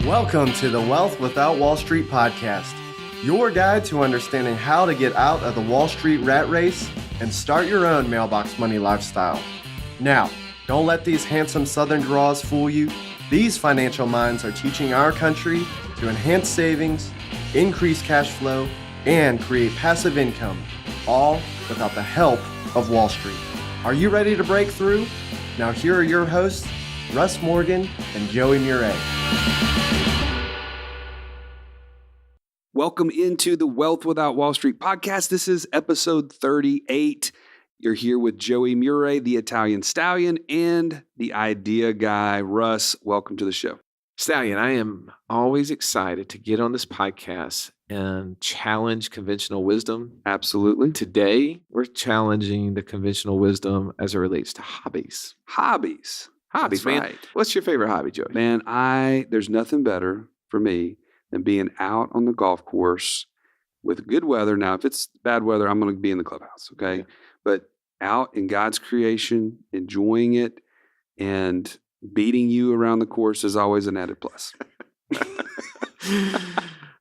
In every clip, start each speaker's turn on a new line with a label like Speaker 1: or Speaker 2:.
Speaker 1: Welcome to the Wealth Without Wall Street podcast, your guide to understanding how to get out of the Wall Street rat race and start your own mailbox money lifestyle. Now, don't let these handsome Southern draws fool you. These financial minds are teaching our country to enhance savings, increase cash flow, and create passive income, all without the help of Wall Street. Are you ready to break through? Now here are your hosts, Russ Morgan and Joey Murray.
Speaker 2: Welcome into the Wealth Without Wall Street podcast. This is episode 38. You're here with Joey Murray, the Italian Stallion, and the idea guy, Russ. Welcome to the show.
Speaker 3: Stallion, I am always excited to get on this podcast and challenge conventional wisdom.
Speaker 2: Absolutely.
Speaker 3: Today, we're challenging the conventional wisdom as it relates to hobbies.
Speaker 2: Hobbies,
Speaker 3: man.
Speaker 2: right.
Speaker 3: What's your favorite hobby, Joey?
Speaker 2: Man, there's nothing better for me than being out on the golf course with good weather. Now, if it's bad weather, I'm going to be in the clubhouse, okay? Yeah. But out in God's creation, enjoying it, and beating you around the course is always an added plus.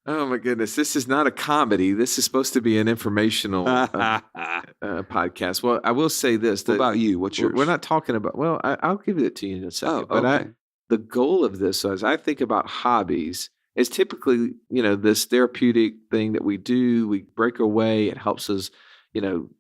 Speaker 3: Oh, my goodness. This is not a comedy. This is supposed to be an informational podcast. Well, I will say this.
Speaker 2: What about you? What's yours?
Speaker 3: We're not talking about, well, I'll give it to you in a second.
Speaker 2: Oh, okay.
Speaker 3: But the goal of this, as I think about hobbies, is typically, this therapeutic thing that we do. We break away. It helps us,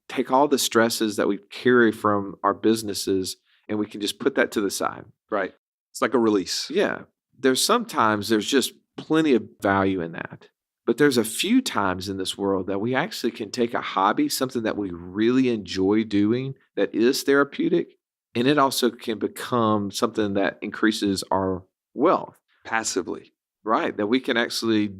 Speaker 3: take all the stresses that we carry from our businesses, and we can just put that to the side.
Speaker 2: Right. It's like a release.
Speaker 3: Yeah. There's just plenty of value in that. But there's a few times in this world that we actually can take a hobby, something that we really enjoy doing that is therapeutic, and it also can become something that increases our wealth.
Speaker 2: Passively.
Speaker 3: Right. That we can actually,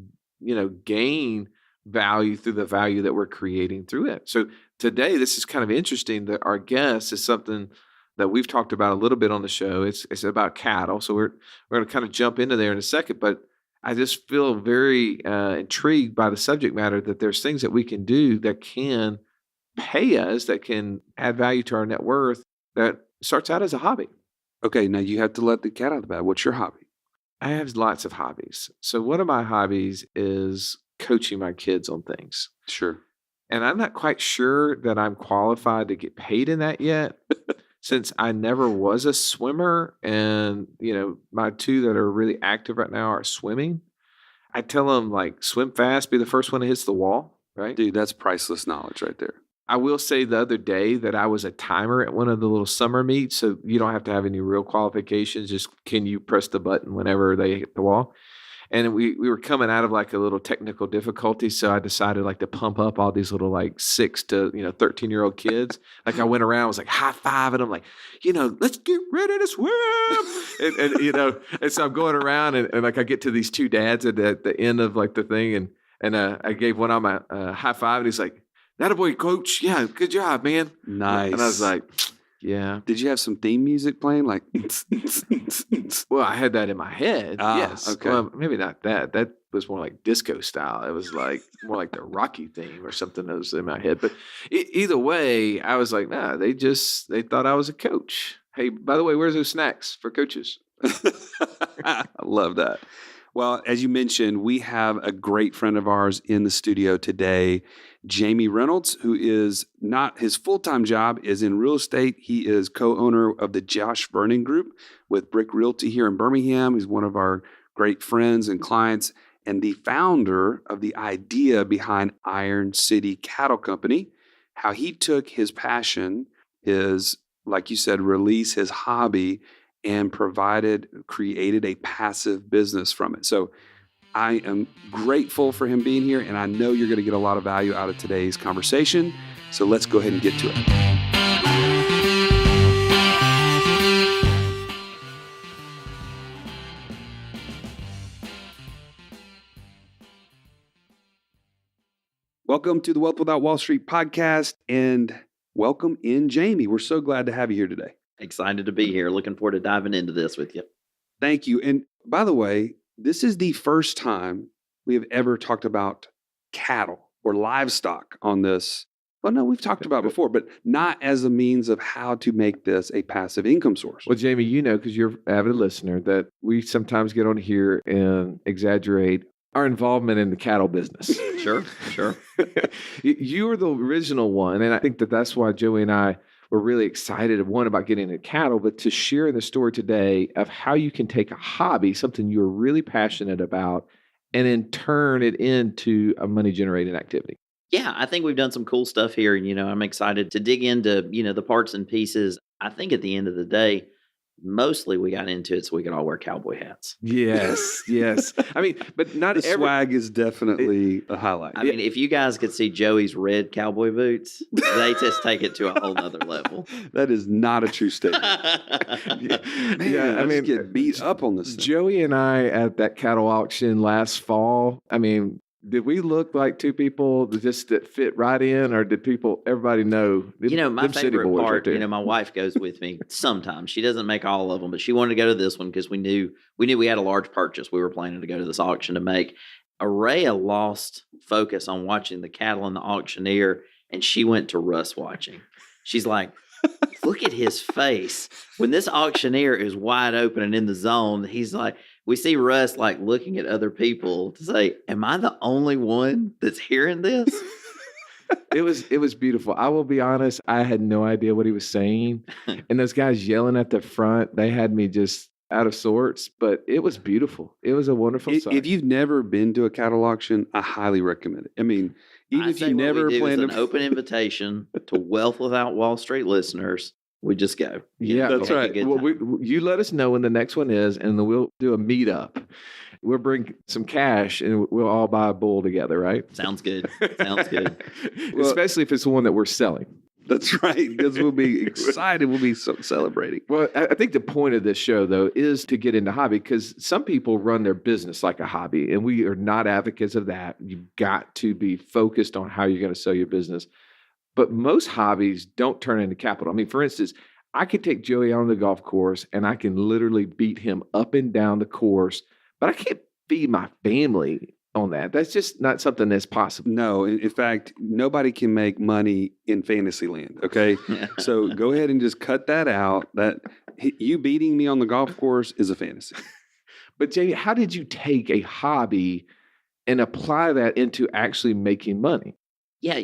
Speaker 3: gain value through the value that we're creating through it. So today, this is kind of interesting that our guest is something that we've talked about a little bit on the show. It's about cattle. So we're going to kind of jump into there in a second, but I just feel very intrigued by the subject matter that there's things that we can do that can pay us, that can add value to our net worth, that starts out as a hobby.
Speaker 2: Okay, now you have to let the cat out of the bag. What's your hobby?
Speaker 3: I have lots of hobbies. So one of my hobbies is coaching my kids on things.
Speaker 2: Sure.
Speaker 3: And I'm not quite sure that I'm qualified to get paid in that yet. Since I never was a swimmer, and, my two that are really active right now are swimming, I tell them, swim fast, be the first one that hits the wall, right?
Speaker 2: Dude, that's priceless knowledge right there.
Speaker 3: I will say the other day that I was a timer at one of the little summer meets, so you don't have to have any real qualifications. Just can you press the button whenever they hit the wall? And we were coming out of a little technical difficulty, so I decided to pump up all these little 6 to 13-year-old kids. I went around, I was high-fiving them, let's get ready to swim. and so I'm going around and I get to these two dads at the end of the thing, and I gave one of them a high five, and he's like, "Attaboy, coach. Yeah, good job, man."
Speaker 2: Nice.
Speaker 3: And I was like, yeah.
Speaker 2: Did you have some theme music playing?
Speaker 3: Well, I had that in my head. Yes.
Speaker 2: Okay.
Speaker 3: Well, maybe not that. That was more like disco style. It was more like the Rocky theme or something that was in my head. But either way, I was like, nah, they thought I was a coach. Hey, by the way, where's those snacks for coaches?
Speaker 2: I love that. Well, as you mentioned, we have a great friend of ours in the studio today, Jamey Reynolds, who is not, his full-time job is in real estate. He is co-owner of the Josh Vernon Group with Brick Realty here in Birmingham. He's one of our great friends and clients, and the founder of the idea behind Iron City Cattle Company. How he took his passion, his, like you said, release, his hobby, and created a passive business from it. So I am grateful for him being here, and I know you're going to get a lot of value out of today's conversation. So let's go ahead and get to it. Welcome to the Wealth Without Wall Street podcast, and welcome in Jamey. We're so glad to have you here today.
Speaker 4: Excited to be here. Looking forward to diving into this with you.
Speaker 2: Thank you. And by the way, this is the first time we have ever talked about cattle or livestock on this Well, no, we've talked about it before, but not as a means of how to make this a passive income source.
Speaker 3: Well, Jamie, you know, because you're an avid listener, that we sometimes get on here and exaggerate our involvement in the cattle business.
Speaker 4: Sure.
Speaker 3: You were the original one, and I think that that's why Joey and I were really excited, one, about getting into cattle, but to share the story today of how you can take a hobby, something you're really passionate about, and then turn it into a money-generating activity.
Speaker 4: Yeah, I think we've done some cool stuff here. And, I'm excited to dig into, the parts and pieces. I think at the end of the day, mostly we got into it so we could all wear cowboy hats.
Speaker 3: Yes. I mean, but not
Speaker 2: The swag is definitely a highlight.
Speaker 4: I mean, if you guys could see Joey's red cowboy boots, they just take it to a whole nother level.
Speaker 2: That is not a true statement. Man, I mean, get beat up on this thing.
Speaker 3: Joey and I at that cattle auction last fall, I mean, did we look like two people that fit right in, or did everybody know?
Speaker 4: My favorite part, my wife goes with me sometimes. She doesn't make all of them, but she wanted to go to this one because we knew we had a large purchase. We were planning to go to this auction to make. Araya lost focus on watching the cattle and the auctioneer, and she went to Russ watching. She's like, look at his face. When this auctioneer is wide open and in the zone, he's like, we see Russ like looking at other people to say, am I the only one that's hearing this?
Speaker 3: It was beautiful. I will be honest, I had no idea what he was saying. And those guys yelling at the front, they had me just out of sorts, but it was beautiful. It was a wonderful sight.
Speaker 2: If you've never been to a cattle auction, I highly recommend it. I mean, even if you never planned
Speaker 4: an open invitation to Wealth Without Wall Street listeners, we just go.
Speaker 3: Yeah,
Speaker 2: that's right.
Speaker 3: Well, you let us know when the next one is, and then we'll do a meetup. We'll bring some cash, and we'll all buy a bull together, right?
Speaker 4: Sounds good.
Speaker 3: Especially if it's the one that we're selling.
Speaker 2: That's right, because we'll be excited. We'll be celebrating.
Speaker 3: Well, I think the point of this show, though, is to get into hobby, because some people run their business like a hobby, and we are not advocates of that. You've got to be focused on how you're going to sell your business. But most hobbies don't turn into capital. I mean, for instance, I could take Joey on the golf course and I can literally beat him up and down the course, but I can't feed my family on that. That's just not something that's possible.
Speaker 2: No, in fact, nobody can make money in fantasy land, okay? So go ahead and just cut that out. That you beating me on the golf course is a fantasy.
Speaker 3: But Jamie, how did you take a hobby and apply that into actually making money?
Speaker 4: Yeah,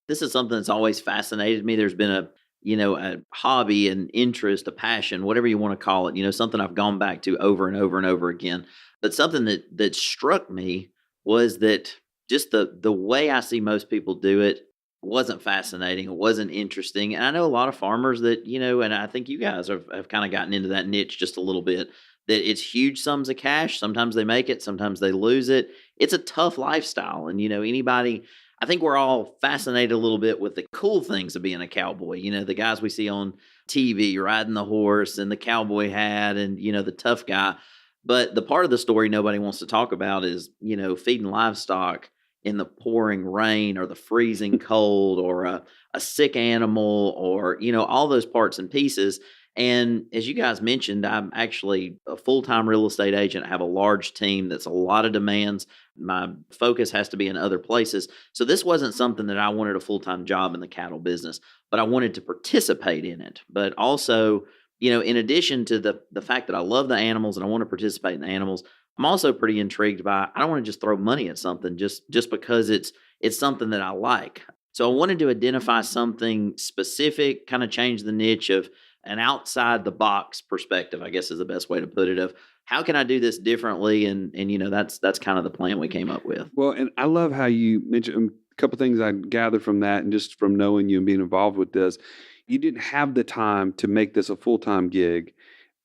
Speaker 4: this is something that's always fascinated me. There's been a hobby, an interest, a passion, whatever you want to call it, something I've gone back to over and over and over again. But something that struck me was that just the way I see most people do it wasn't fascinating. It wasn't interesting. And I know a lot of farmers that, and I think you guys have kind of gotten into that niche just a little bit, that it's huge sums of cash. Sometimes they make it, sometimes they lose it. It's a tough lifestyle. And, anybody, I think we're all fascinated a little bit with the cool things of being a cowboy. The guys we see on TV riding the horse and the cowboy hat and, the tough guy. But the part of the story nobody wants to talk about is, feeding livestock in the pouring rain or the freezing cold or a sick animal or, all those parts and pieces. And as you guys mentioned, I'm actually a full-time real estate agent. I have a large team that's a lot of demands. My focus has to be in other places. So this wasn't something that I wanted a full-time job in the cattle business, but I wanted to participate in it. But also, in addition to the fact that I love the animals and I want to participate in the animals, I'm also pretty intrigued by, I don't want to just throw money at something just because it's something that I like. So I wanted to identify something specific, kind of change the niche of an outside the box perspective, I guess is the best way to put it, of how can I do this differently? And that's kind of the plan we came up with.
Speaker 2: Well, and I love how you mentioned a couple things I gathered from that and just from knowing you and being involved with this. You didn't have the time to make this a full-time gig.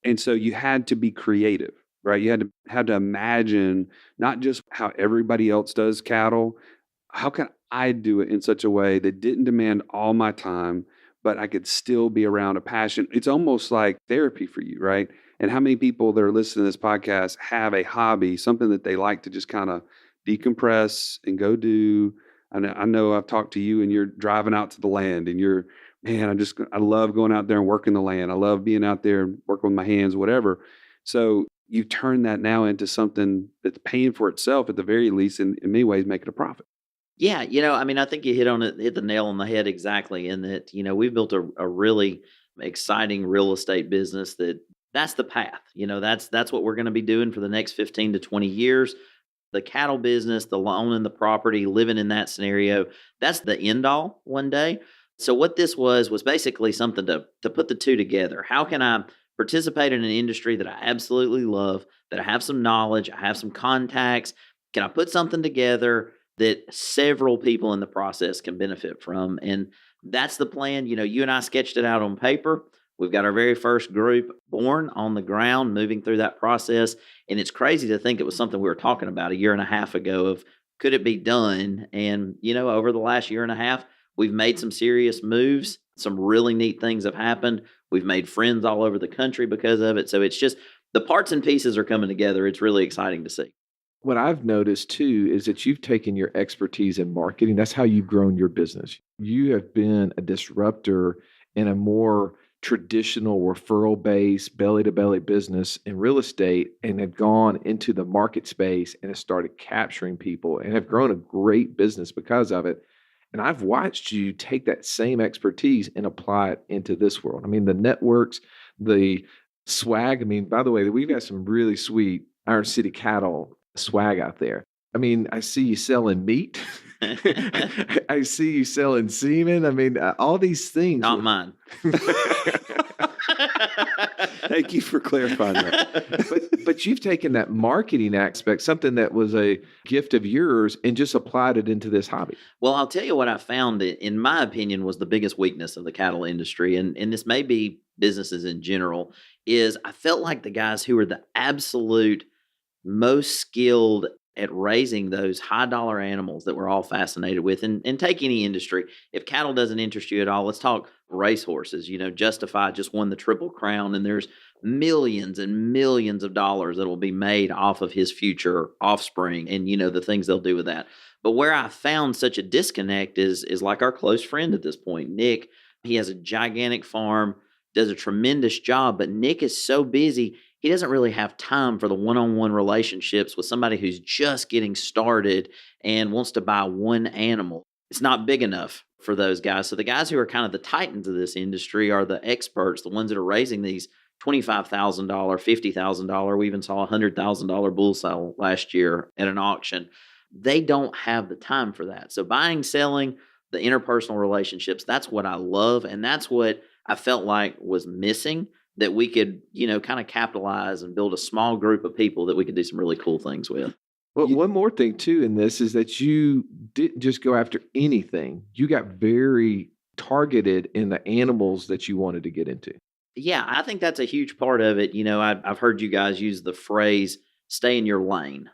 Speaker 2: And so you had to be creative, right? You had to imagine not just how everybody else does cattle. How can I do it in such a way that didn't demand all my time, but I could still be around a passion? It's almost like therapy for you, right? And how many people that are listening to this podcast have a hobby, something that they like to just kind of decompress and go do? I know I've talked to you and you're driving out to the land and you're, man, I love going out there and working the land. I love being out there and working with my hands, whatever. So you turn that now into something that's paying for itself at the very least, and in many ways make it a profit.
Speaker 4: Yeah, I mean, I think you hit the nail on the head exactly in that, we've built a really exciting real estate business that's the path. That's what we're going to be doing for the next 15 to 20 years. The cattle business, the owning the property, living in that scenario, that's the end all one day. So what this was basically something to put the two together. How can I participate in an industry that I absolutely love, that I have some knowledge, I have some contacts? Can I put something together that several people in the process can benefit from? And that's the plan. You and I sketched it out on paper. We've got our very first group born on the ground, moving through that process. And it's crazy to think it was something we were talking about a year and a half ago of could it be done? And, over the last year and a half, we've made some serious moves. Some really neat things have happened. We've made friends all over the country because of it. So it's just the parts and pieces are coming together. It's really exciting to see.
Speaker 3: What I've noticed too is that you've taken your expertise in marketing. That's how you've grown your business. You have been a disruptor in a more traditional referral based belly to belly business in real estate and have gone into the market space and have started capturing people and have grown a great business because of it. And I've watched you take that same expertise and apply it into this world. I mean, the networks, the swag. I mean, by the way, we've got some really sweet Iron City cattle swag out there. I mean, I see you selling meat. I see you selling semen. I mean, all these things.
Speaker 4: Not mine.
Speaker 2: Thank you for clarifying that.
Speaker 3: But you've taken that marketing aspect, something that was a gift of yours, and just applied it into this hobby.
Speaker 4: Well, I'll tell you what I found, in my opinion, was the biggest weakness of the cattle industry, and this may be businesses in general, is I felt like the guys who were the absolute most skilled at raising those high dollar animals that we're all fascinated with. And take any industry. If cattle doesn't interest you at all, let's talk racehorses. Justify just won the Triple Crown, and there's millions and millions of dollars that will be made off of his future offspring and, the things they'll do with that. But where I found such a disconnect is like our close friend at this point, Nick. He has a gigantic farm, does a tremendous job, but Nick is so busy. He doesn't really have time for the one-on-one relationships with somebody who's just getting started and wants to buy one animal. It's not big enough for those guys. So the guys who are kind of the titans of this industry are the experts, the ones that are raising these $25,000, $50,000. We even saw a $100,000 bull sale last year at an auction. They don't have the time for that. So buying, selling, the interpersonal relationships, that's what I love. And that's what I felt like was missing, that we could, kind of capitalize and build a small group of people that we could do some really cool things with.
Speaker 3: Well, one more thing too in this is that you didn't just go after anything. You got very targeted in the animals that you wanted to get into.
Speaker 4: Yeah, I think that's a huge part of it. I've heard you guys use the phrase, stay in your lane.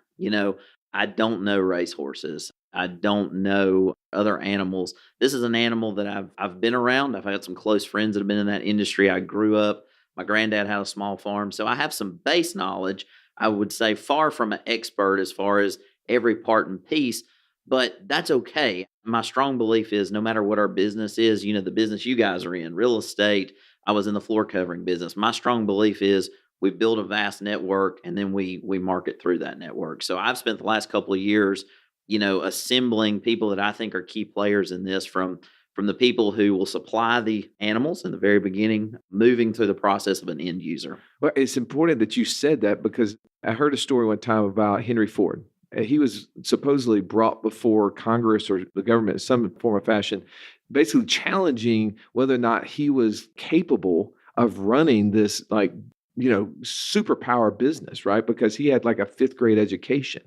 Speaker 4: I don't know racehorses. I don't know other animals. This is an animal that I've been around. I've had some close friends that have been in that industry. I grew up. My granddad had a small farm, so I have some base knowledge. I would say far from an expert as far as every part and piece, but that's okay. My strong belief is no matter what our business is, the business you guys are in, real estate, I was in the floor covering business. My strong belief is we build a vast network and then we market through that network. So I've spent the last couple of years, assembling people that I think are key players in this from the people who will supply the animals in the very beginning, moving through the process of an end user.
Speaker 3: Well, it's important that you said that because I heard a story one time about Henry Ford. He was supposedly brought before Congress or the government in some form or fashion, basically challenging whether or not he was capable of running this superpower business, right? Because he had like a 5th grade education.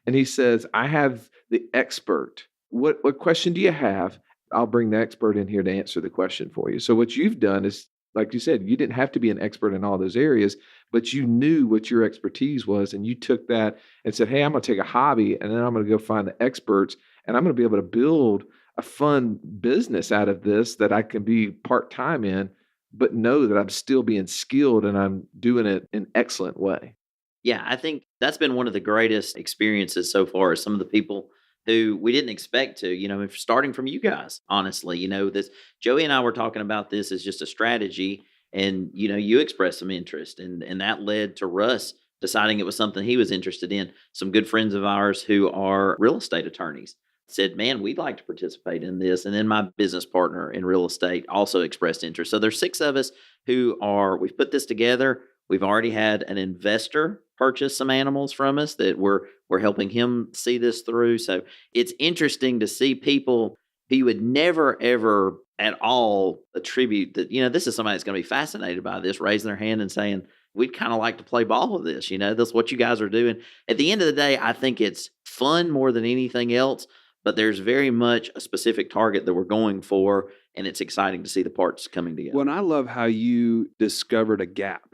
Speaker 3: And he says, I have the expert. What question do you have? I'll bring the expert in here to answer the question for you. So what you've done is, like you said, you didn't have to be an expert in all those areas, but you knew what your expertise was. And you took that and said, hey, I'm going to take a hobby and then I'm going to go find the experts and I'm going to be able to build a fun business out of this that I can be part-time in, but know that I'm still being skilled and I'm doing it in an excellent way.
Speaker 4: Yeah, I think that's been one of the greatest experiences so far. Some of the people who we didn't expect to, starting from you guys, honestly, this Joey and I were talking about this as just a strategy and, you expressed some interest and that led to Russ deciding it was something he was interested in. Some good friends of ours who are real estate attorneys said, man, we'd like to participate in this. And then my business partner in real estate also expressed interest. So there's 6 of us we've put this together. We've already had an investor purchase some animals from us that we're helping him see this through. So it's interesting to see people who you would never, ever at all attribute that, this is somebody that's going to be fascinated by this, raising their hand and saying, we'd kind of like to play ball with this. That's what you guys are doing. At the end of the day, I think it's fun more than anything else, but there's very much a specific target that we're going for, and it's exciting to see the parts coming together.
Speaker 2: Well, and I love how you discovered a gap.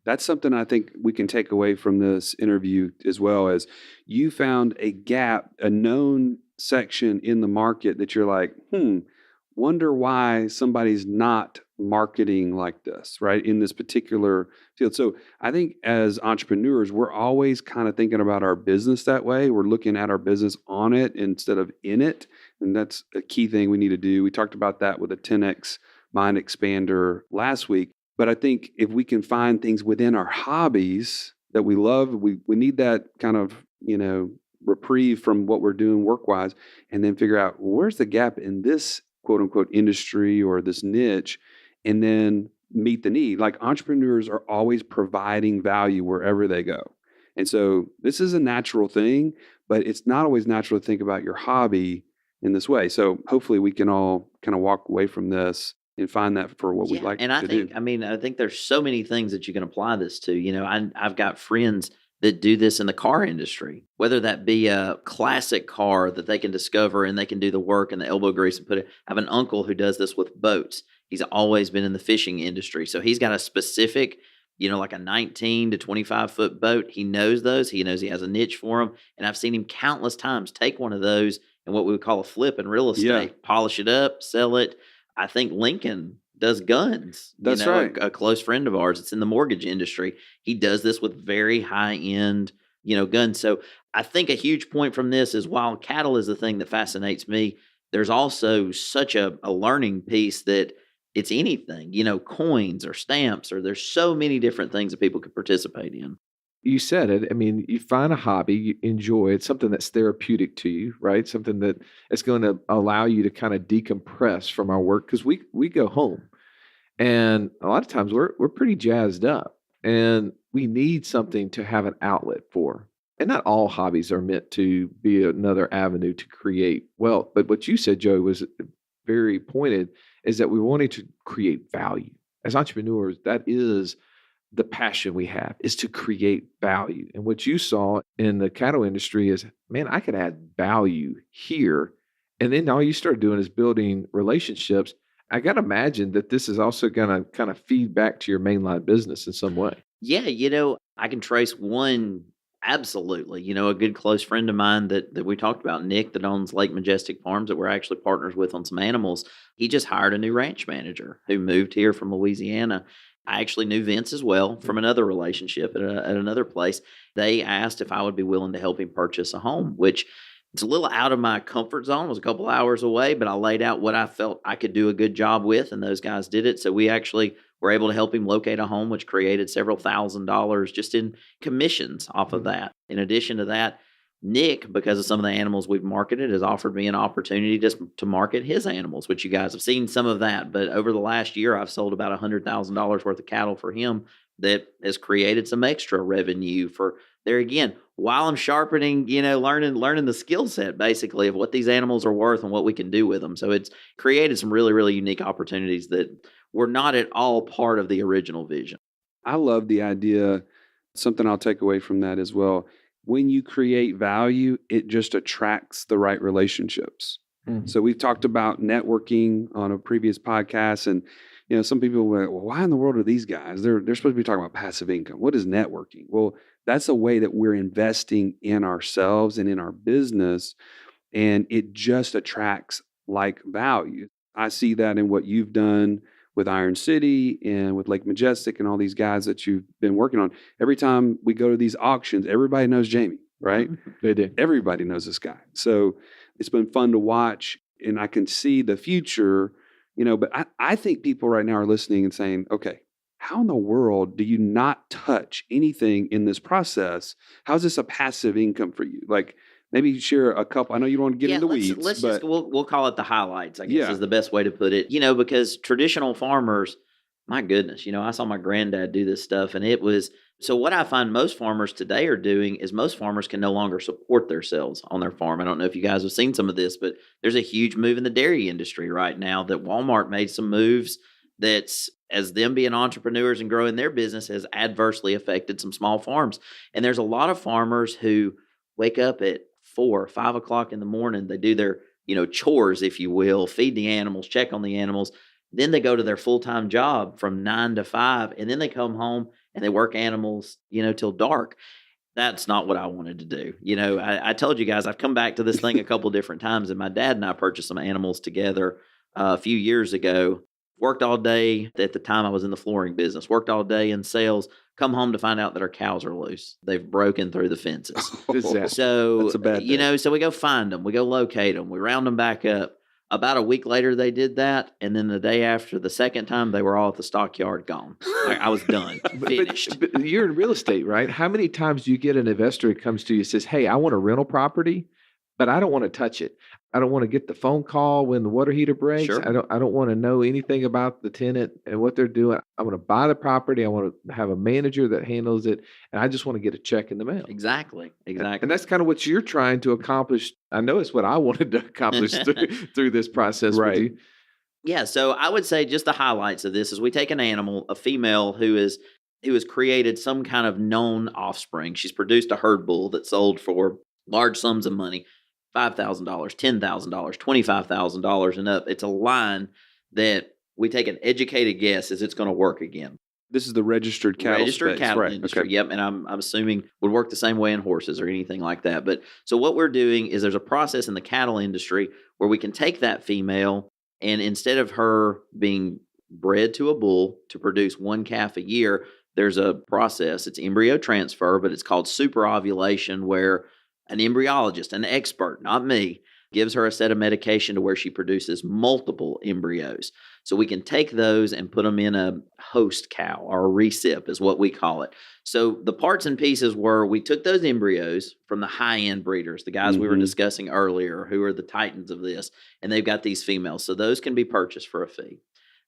Speaker 2: That's something I think we can take away from this interview, as well as you found a gap, a known section in the market that you're like, wonder why somebody's not marketing like this, right, in this particular field. So I think as entrepreneurs, we're always kind of thinking about our business that way. We're looking at our business on it instead of in it. And that's a key thing we need to do. We talked about that with a 10X Mind Expander last week. But I think if we can find things within our hobbies that we love, we need that kind of, reprieve from what we're doing work-wise, and then figure out where's the gap in this quote unquote industry or this niche, and then meet the need. Like, entrepreneurs are always providing value wherever they go. And so this is a natural thing, but it's not always natural to think about your hobby in this way. So hopefully we can all kind of walk away from this and find that for what we'd like
Speaker 4: and
Speaker 2: to do.
Speaker 4: I think there's so many things that you can apply this to. I've got friends that do this in the car industry, whether that be a classic car that they can discover and they can do the work and the elbow grease and put it. I have an uncle who does this with boats. He's always been in the fishing industry. So he's got a specific, like a 19 to 25 foot boat. He knows those. He knows he has a niche for them. And I've seen him countless times take one of those and what we would call a flip in real estate, polish it up, sell it. I think Lincoln does guns.
Speaker 2: That's right.
Speaker 4: A close friend of ours. It's in the mortgage industry. He does this with very high end, guns. So I think a huge point from this is, while cattle is the thing that fascinates me, there's also such a learning piece that it's anything, coins or stamps, or there's so many different things that people could participate in.
Speaker 3: You said it. I mean, you find a hobby, you enjoy it, something that's therapeutic to you, right? Something that is going to allow you to kind of decompress from our work, because we go home, and a lot of times we're pretty jazzed up, and we need something to have an outlet for. And not all hobbies are meant to be another avenue to create wealth. But what you said, Joey, was very pointed, is that we wanted to create value. As entrepreneurs, that is the passion we have, is to create value. And what you saw in the cattle industry is, man, I could add value here. And then all you start doing is building relationships. I got to imagine that this is also going to kind of feed back to your mainline business in some way.
Speaker 4: Yeah, I can trace one. Absolutely. A good close friend of mine that we talked about, Nick, that owns Lake Majestic Farms, that we're actually partners with on some animals. He just hired a new ranch manager who moved here from Louisiana. I actually knew Vince as well from another relationship at another place. They asked if I would be willing to help him purchase a home, which it's a little out of my comfort zone. It was a couple hours away, but I laid out what I felt I could do a good job with, and those guys did it. So we actually were able to help him locate a home, which created several $1,000s just in commissions off of that. In addition to that, Nick, because of some of the animals we've marketed, has offered me an opportunity just to market his animals, which you guys have seen some of that. But over the last year, I've sold about $100,000 worth of cattle for him that has created some extra revenue for there again. While I'm sharpening, learning the skill set basically of what these animals are worth and what we can do with them. So it's created some really, really unique opportunities that were not at all part of the original vision.
Speaker 2: I love the idea. Something I'll take away from that as well. When you create value, it just attracts the right relationships. Mm-hmm. So we've talked about networking on a previous podcast, and some people were, well, why in the world are these guys? They're supposed to be talking about passive income. What is networking? Well, that's a way that we're investing in ourselves and in our business, and it just attracts like value. I see that in what you've done with Iron City and with Lake Majestic and all these guys that you've been working on. Every time we go to these auctions, everybody knows Jamey, right?
Speaker 3: They do.
Speaker 2: Everybody knows this guy. So it's been fun to watch, and I can see the future, but I think people right now are listening and saying, okay, how in the world do you not touch anything in this process? How's this a passive income for you? Like, maybe share a couple. I know you don't want to get into weeds,
Speaker 4: let's
Speaker 2: but
Speaker 4: we'll call it the highlights, I guess
Speaker 2: Yeah.
Speaker 4: is the best way to put it. Because traditional farmers, my goodness, I saw my granddad do this stuff, and it was so. What I find most farmers today are doing is most farmers can no longer support themselves on their farm. I don't know if you guys have seen some of this, but there's a huge move in the dairy industry right now that Walmart made some moves that's, as them being entrepreneurs and growing their business, has adversely affected some small farms. And there's a lot of farmers who wake up at 4 or 5 o'clock in the morning. They do their, chores, if you will, feed the animals, check on the animals. Then they go to their full-time job from 9 to 5, and then they come home and they work animals, till dark. That's not what I wanted to do. I told you guys, I've come back to this thing a couple different times, and my dad and I purchased some animals together a few years ago. Worked all day. At the time, I was in the flooring business. Worked all day in sales. Come home to find out that our cows are loose. They've broken through the fences.
Speaker 3: Disaster.
Speaker 4: So,
Speaker 2: That's a bad day.
Speaker 4: so we go find them. We go locate them. We round them back up. About a week later, they did that. And then the day after, the second time, they were all at the stockyard gone. Like, I was done, finished.
Speaker 3: But you're in real estate, right? How many times do you get an investor that comes to you and says, hey, I want a rental property, but I don't want to touch it. I don't want to get the phone call when the water heater breaks.
Speaker 4: Sure.
Speaker 3: I don't want to know anything about the tenant and what they're doing. I want to buy the property. I want to have a manager that handles it. And I just want to get a check in the mail.
Speaker 4: Exactly.
Speaker 3: And that's kind of what you're trying to accomplish. I know it's what I wanted to accomplish through this process with
Speaker 2: Right.
Speaker 3: you.
Speaker 4: Yeah, so I would say just the highlights of this is we take an animal, a female who has created some kind of known offspring. She's produced a herd bull that sold for large sums of money, $5,000, $10,000, $25,000 and up. It's a line that we take an educated guess is it's going to work again.
Speaker 2: This is the registered cattle space.
Speaker 4: Cattle
Speaker 2: Right.
Speaker 4: industry.
Speaker 2: Okay.
Speaker 4: Yep, and I'm assuming would work the same way in horses or anything like that. But so what we're doing is there's a process in the cattle industry where we can take that female, and instead of her being bred to a bull to produce one calf a year, there's a process. It's embryo transfer, but it's called superovulation, where an embryologist, an expert, not me, gives her a set of medication to where she produces multiple embryos. So we can take those and put them in a host cow, or a recip is what we call it. So the parts and pieces were we took those embryos from the high-end breeders, the guys we were discussing earlier, who are the titans of this, and they've got these females. So those can be purchased for a fee.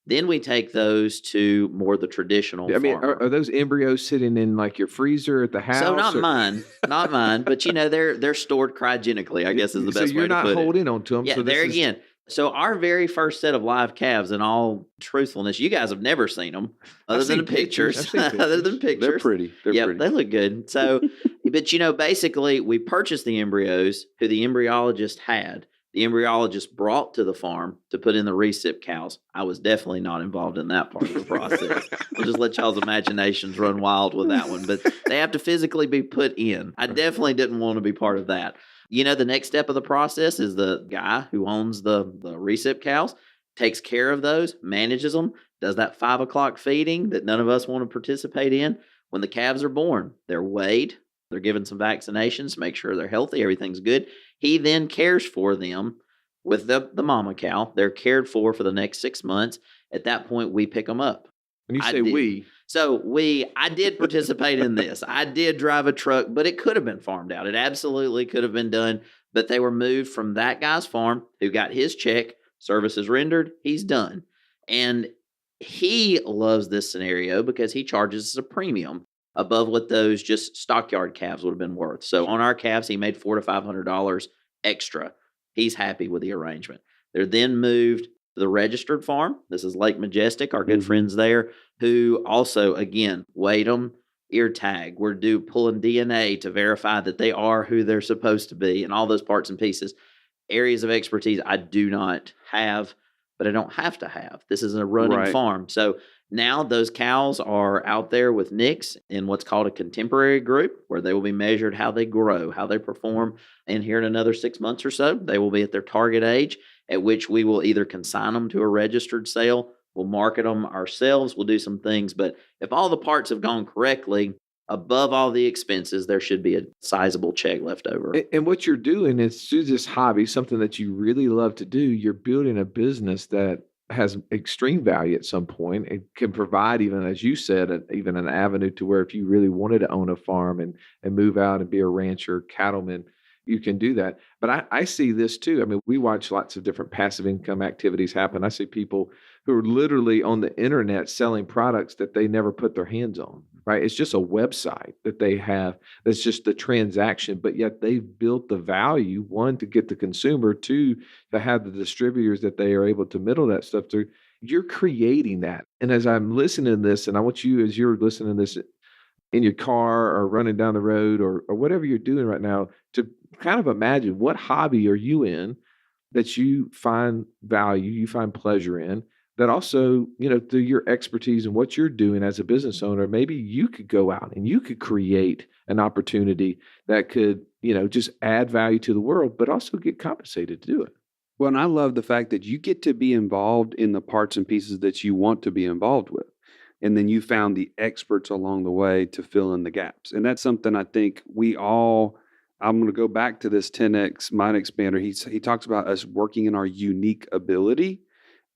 Speaker 4: Then we take those to more the traditional
Speaker 3: I mean,
Speaker 4: farmer.
Speaker 3: are those embryos sitting in like your freezer at the house?
Speaker 4: So not
Speaker 3: or-
Speaker 4: mine, but they're stored cryogenically, I guess is the best way
Speaker 3: So you're
Speaker 4: to
Speaker 3: not
Speaker 4: put it.
Speaker 3: holding on to them.
Speaker 4: Yeah,
Speaker 3: so this
Speaker 4: there
Speaker 3: is-
Speaker 4: again. So our very first set of live calves, in all truthfulness, you guys have never seen them other
Speaker 3: I've
Speaker 4: than
Speaker 3: seen
Speaker 4: the pictures.
Speaker 3: pictures. I've seen
Speaker 4: Other than pictures.
Speaker 2: They're pretty. They're
Speaker 4: Yep,
Speaker 2: pretty.
Speaker 4: they look good. So, but basically, we purchased the embryos who the embryologist had. The embryologist brought to the farm to put in the recip cows. I was definitely not involved in that part of the process. We'll just let y'all's imaginations run wild with that one. But they have to physically be put in. I definitely didn't want to be part of that. The next step of the process is the guy who owns the recip cows takes care of those, manages them, does that 5 o'clock feeding that none of us want to participate in. When the calves are born, they're weighed. They're given some vaccinations to make sure they're healthy, everything's good. He then cares for them with the mama cow. They're cared for the next 6 months. At that point, we pick them up.
Speaker 3: When you
Speaker 4: I
Speaker 3: say
Speaker 4: did.
Speaker 3: we,
Speaker 4: So I did participate in this. I did drive a truck, but it could have been farmed out. It absolutely could have been done. But they were moved from that guy's farm who got his check, services rendered, he's done. And he loves this scenario because he charges us a premium above what those just stockyard calves would have been worth. So on our calves, he made $400 to $500 extra. He's happy with the arrangement. They're then moved to the registered farm. This is Lake Majestic, our good friends there, who also, again, weighed them, ear tag. We're pulling DNA to verify that they are who they're supposed to be, and all those parts and pieces. Areas of expertise I do not have, but I don't have to have. This is a running
Speaker 2: Right.
Speaker 4: farm. So now those cows are out there with nicks in what's called a contemporary group, where they will be measured how they grow, how they perform. And here in another 6 months or so, they will be at their target age, at which we will either consign them to a registered sale, we'll market them ourselves, we'll do some things. But if all the parts have gone correctly, above all the expenses, there should be a sizable check left over.
Speaker 3: and what you're doing is through this hobby, something that you really love to do, you're building a business that has extreme value at some point. It can provide, even as you said, even an avenue to where if you really wanted to own a farm and move out and be a rancher, cattleman, you can do that. But I see this too. I mean, we watch lots of different passive income activities happen. I see people who are literally on the internet selling products that they never put their hands on, right? It's just a website that they have that's just the transaction, but yet they've built the value, one, to get the consumer, two, to have the distributors that they are able to middle that stuff through. You're creating that. And as I'm listening to this, and I want you, as you're listening to this in your car or running down the road or whatever you're doing right now, to kind of imagine what hobby are you in that you find value, you find pleasure in, that also, through your expertise and what you're doing as a business owner, maybe you could go out and you could create an opportunity that could, just add value to the world, but also get compensated to do it.
Speaker 2: Well, and I love the fact that you get to be involved in the parts and pieces that you want to be involved with. And then you found the experts along the way to fill in the gaps. And that's something I think I'm going to go back to this 10X Mind Expander. He talks about us working in our unique ability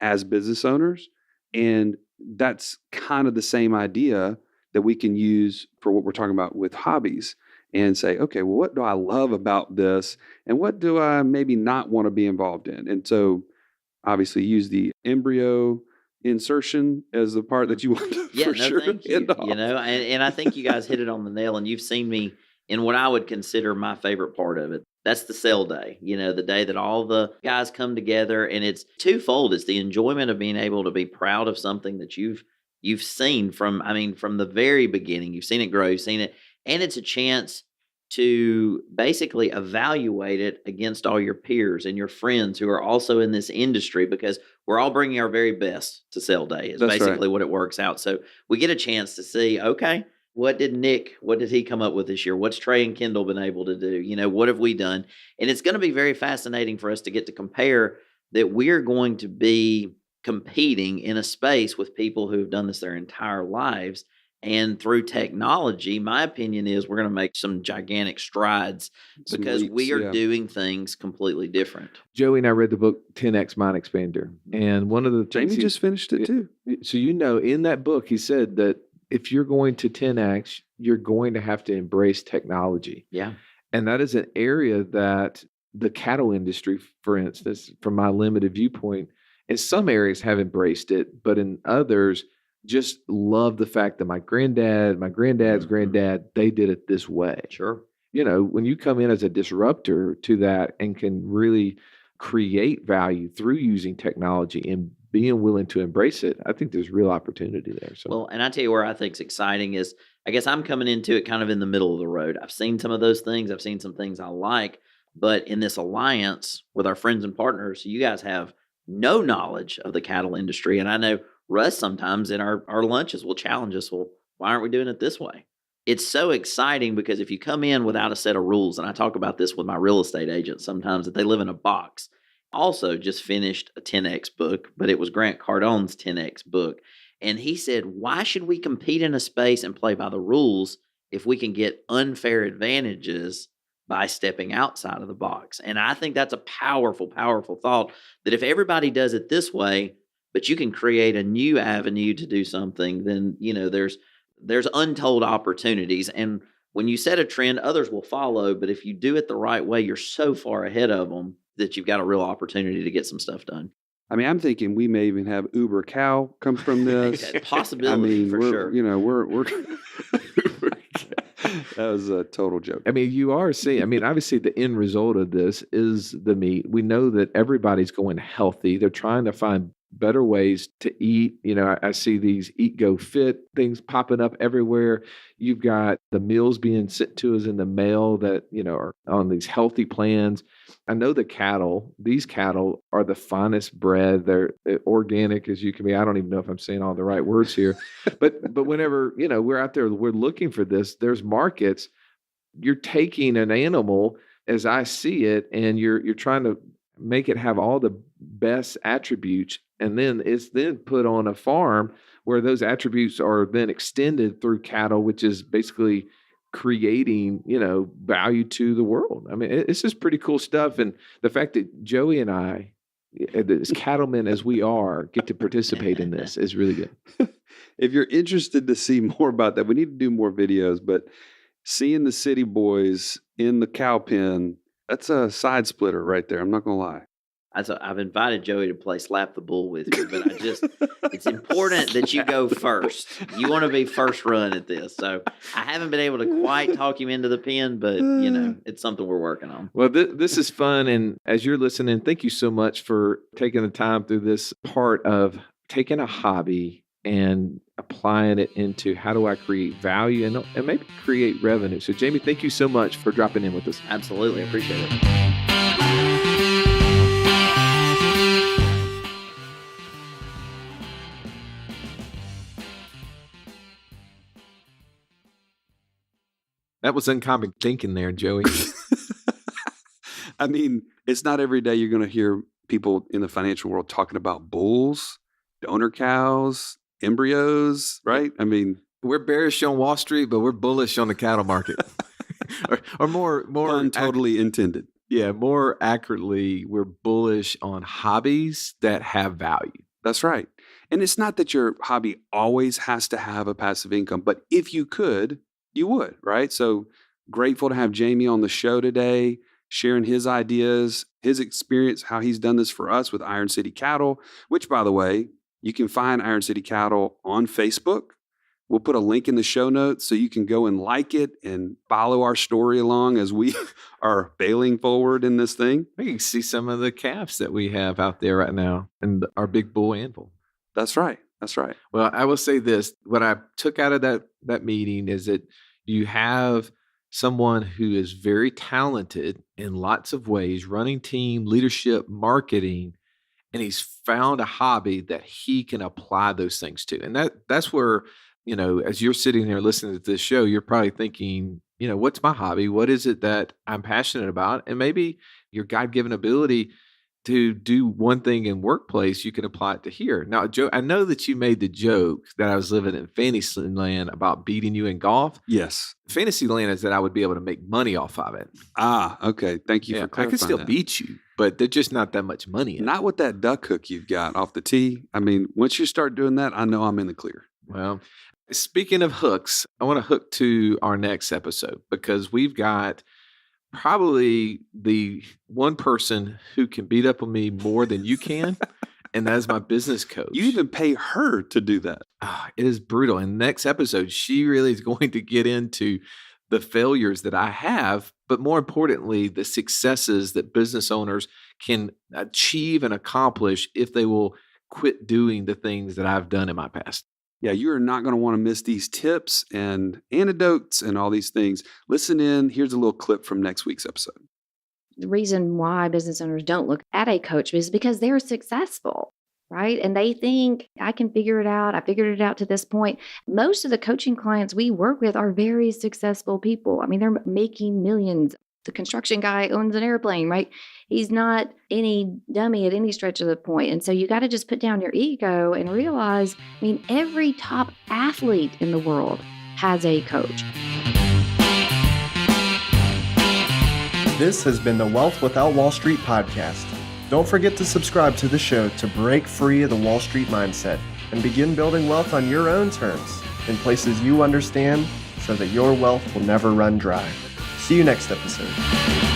Speaker 2: as business owners. And that's kind of the same idea that we can use for what we're talking about with hobbies and say, okay, well, what do I love about this? And what do I maybe not want to be involved in? And so obviously use the embryo insertion as the part that you want to
Speaker 4: thank you. And I think you guys hit it on the nail, and you've seen me in what I would consider my favorite part of it. That's the sale day, the day that all the guys come together, and it's twofold. It's the enjoyment of being able to be proud of something that you've seen from the very beginning. You've seen it grow, you've seen it, and it's a chance to basically evaluate it against all your peers and your friends who are also in this industry, because we're all bringing our very best to sale day is basically what it works out. So we get a chance to see, okay, what did he come up with this year? What's Trey and Kendall been able to do? What have we done? And it's going to be very fascinating for us to get to compare that we're going to be competing in a space with people who've done this their entire lives. And through technology, my opinion is we're going to make some gigantic strides because we are doing things completely different.
Speaker 3: Joey and I read the book 10X Mind Expander. And one of the things
Speaker 2: Jamey just finished it too.
Speaker 3: So, in that book, he said that if you're going to 10X, you're going to have to embrace technology.
Speaker 4: Yeah.
Speaker 3: And that is an area that the cattle industry, for instance, from my limited viewpoint, in some areas have embraced it, but in others just love the fact that my granddad's granddad, they did it this way.
Speaker 4: Sure.
Speaker 3: When you come in as a disruptor to that and can really create value through using technology and being willing to embrace it, I think there's real opportunity there. So.
Speaker 4: Well, and I tell you where I think it's exciting is, I guess I'm coming into it kind of in the middle of the road. I've seen some of those things. I've seen some things I like, but in this alliance with our friends and partners, you guys have no knowledge of the cattle industry. And I know Russ sometimes in our lunches will challenge us, well, why aren't we doing it this way? It's so exciting because if you come in without a set of rules, and I talk about this with my real estate agents sometimes, that they live in a box. Also just finished a 10X book, but it was Grant Cardone's 10X book. And he said, why should we compete in a space and play by the rules if we can get unfair advantages by stepping outside of the box? And I think that's a powerful, powerful thought, that if everybody does it this way, but you can create a new avenue to do something, then, there's untold opportunities. And when you set a trend, others will follow. But if you do it the right way, you're so far ahead of them that you've got a real opportunity to get some stuff done.
Speaker 2: I'm thinking we may even have Uber Cow come from this.
Speaker 4: Possibility, for sure.
Speaker 2: We're that was a total joke.
Speaker 3: You are seeing, obviously the end result of this is the meat. We know that everybody's going healthy. They're trying to find better ways to eat. I see these Eat, Go, Fit things popping up everywhere. You've got the meals being sent to us in the mail that, are on these healthy plans. I know these cattle are the finest bred. They're organic as you can be. I don't even know if I'm saying all the right words here, but whenever, we're out there, we're looking for this, there's markets. You're taking an animal as I see it, and you're trying to make it have all the best attributes, and then it's then put on a farm where those attributes are then extended through cattle, which is basically creating, value to the world. It's just pretty cool stuff. And the fact that Joey and I, as cattlemen as we are, get to participate in this is really good.
Speaker 2: If you're interested to see more about that, we need to do more videos, but seeing the city boys in the cow pen That's a side splitter right there. I'm not going to lie.
Speaker 4: I've invited Joey to play Slap the Bull with me, but it's important that you go first. You want to be first run at this. So I haven't been able to quite talk him into the pen, but it's something we're working on.
Speaker 3: Well, this is fun. And as you're listening, thank you so much for taking the time through this part of taking a hobby and applying it into how do I create value and maybe create revenue. So Jamey, thank you so much for dropping in with us.
Speaker 4: Absolutely. I appreciate it.
Speaker 3: That was uncommon thinking there, Joey.
Speaker 2: I mean, it's not every day you're going to hear people in the financial world talking about bulls, donor cows, embryos, right? I mean,
Speaker 3: we're bearish on Wall Street, but we're bullish on the cattle market. or more
Speaker 2: pun totally intended.
Speaker 3: Yeah, more accurately, we're bullish on hobbies that have value.
Speaker 2: That's right. And it's not that your hobby always has to have a passive income, but if you could, you would, right? So grateful to have Jamey on the show today, sharing his ideas, his experience, how he's done this for us with Iron City Cattle, which, by the way, you can find Iron City Cattle on Facebook. We'll put a link in the show notes so you can go and like it and follow our story along as we are bailing forward in this thing.
Speaker 3: You can see some of the calves that we have out there right now and our big bull anvil.
Speaker 2: That's right. That's right.
Speaker 3: Well, I will say this. What I took out of that meeting is that you have someone who is very talented in lots of ways, running team, leadership, marketing, and he's found a hobby that he can apply those things to. And that's where, as you're sitting here listening to this show, you're probably thinking, what's my hobby? What is it that I'm passionate about? And maybe your God-given ability to do one thing in workplace, you can apply it to here. Now, Joe, I know that you made the joke that I was living in fantasy land about beating you in golf.
Speaker 2: Yes.
Speaker 3: Fantasy land is that I would be able to make money off of it.
Speaker 2: Ah, okay. Thank you for clarifying.
Speaker 3: I could still beat you, but there's just not that much money in it.
Speaker 2: Not with that duck hook you've got off the tee. I mean, once you start doing that, I know I'm in the clear.
Speaker 3: Well, speaking of hooks, I want to hook to our next episode because we've got probably the one person who can beat up on me more than you can, and that is my business coach.
Speaker 2: You even pay her to do that.
Speaker 3: It is brutal. In the next episode, she really is going to get into the failures that I have, but more importantly, the successes that business owners can achieve and accomplish if they will quit doing the things that I've done in my past.
Speaker 2: Yeah, you're not going to want to miss these tips and anecdotes and all these things. Listen in. Here's a little clip from next week's episode.
Speaker 5: The reason why business owners don't look at a coach is because they're successful, right? And they think, I can figure it out. I figured it out to this point. Most of the coaching clients we work with are very successful people. I mean, they're making millions. The construction guy owns an airplane, right? He's not any dummy at any stretch of the point. And so you got to just put down your ego and realize, every top athlete in the world has a coach.
Speaker 1: This has been the Wealth Without Wall Street podcast. Don't forget to subscribe to the show to break free of the Wall Street mindset and begin building wealth on your own terms in places you understand so that your wealth will never run dry. See you next episode.